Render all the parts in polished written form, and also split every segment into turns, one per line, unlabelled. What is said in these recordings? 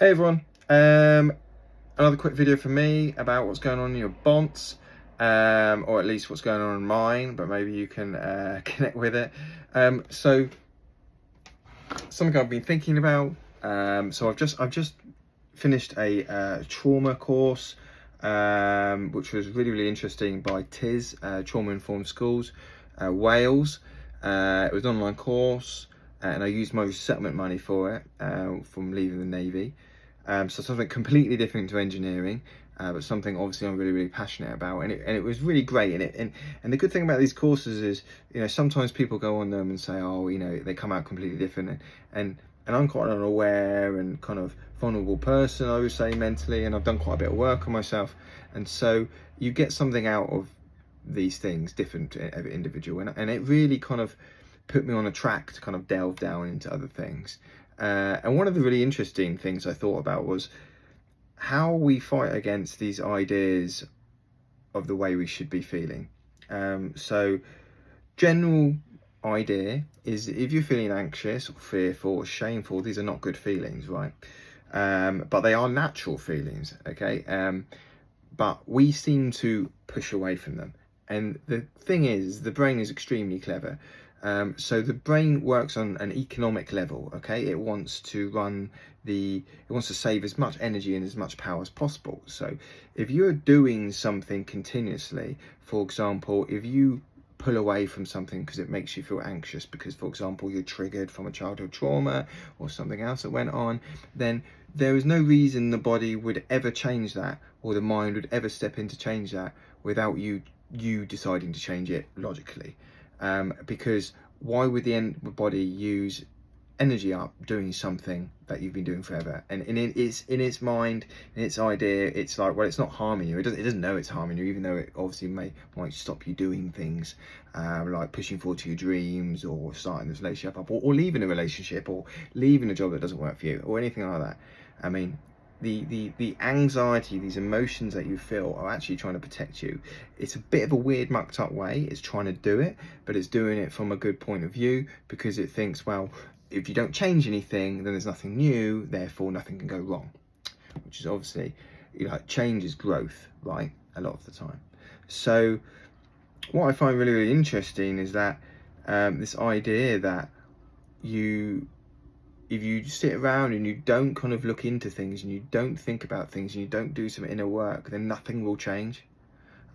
Hey everyone, another quick video from me about what's going on in your bonds, or at least what's going on in mine, but maybe you can connect with it. So something I've been thinking about. So I've just finished a trauma course, which was really interesting by TIS, Trauma Informed Schools, Wales. It was an online course, and I used my settlement money for it from leaving the Navy. So something completely different to engineering, but something obviously I'm really passionate about, and it was really great. And the good thing about these courses is, sometimes people go on them and say, oh, they come out completely different, and I'm quite an aware and kind of vulnerable person, I would say, mentally, and I've done quite a bit of work on myself, and so you get something out of these things different to every individual, and it really kind of put me on a track to kind of delve down into other things. And one of the really interesting things I thought about was how we fight against these ideas of the way we should be feeling. So general idea is if you're feeling anxious or fearful or shameful, these are not good feelings, right? But they are natural feelings, okay? But we seem to push away from them. And the thing is, the brain is extremely clever. So the brain works on an economic level, okay? It wants to save as much energy and as much power as possible. So if you're doing something continuously, for example, if you pull away from something because it makes you feel anxious because, for example, you're triggered from a childhood trauma or something else that went on, then there is no reason the body would ever change that, or the mind would ever step in to change that without you deciding to change it logically. Because why would the body use energy up doing something that you've been doing forever? And in its mind, in its idea, it's like, well, it's not harming you. It doesn't know it's harming you, even though it obviously might stop you doing things, like pushing forward to your dreams, or starting this relationship up, or leaving a relationship, or leaving a job that doesn't work for you, or anything like that. I mean, the anxiety, these emotions that you feel are actually trying to protect you. It's a bit of a weird, mucked up way. It's trying to do it, but it's doing it from a good point of view, because it thinks, well, if you don't change anything, then there's nothing new, therefore nothing can go wrong. Which is obviously, change is growth, right? A lot of the time. So what I find really interesting is that this idea that if you sit around and you don't kind of look into things, and you don't think about things, and you don't do some inner work, then nothing will change.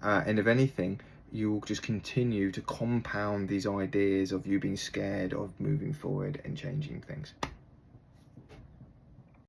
And if anything, you will just continue to compound these ideas of you being scared of moving forward and changing things.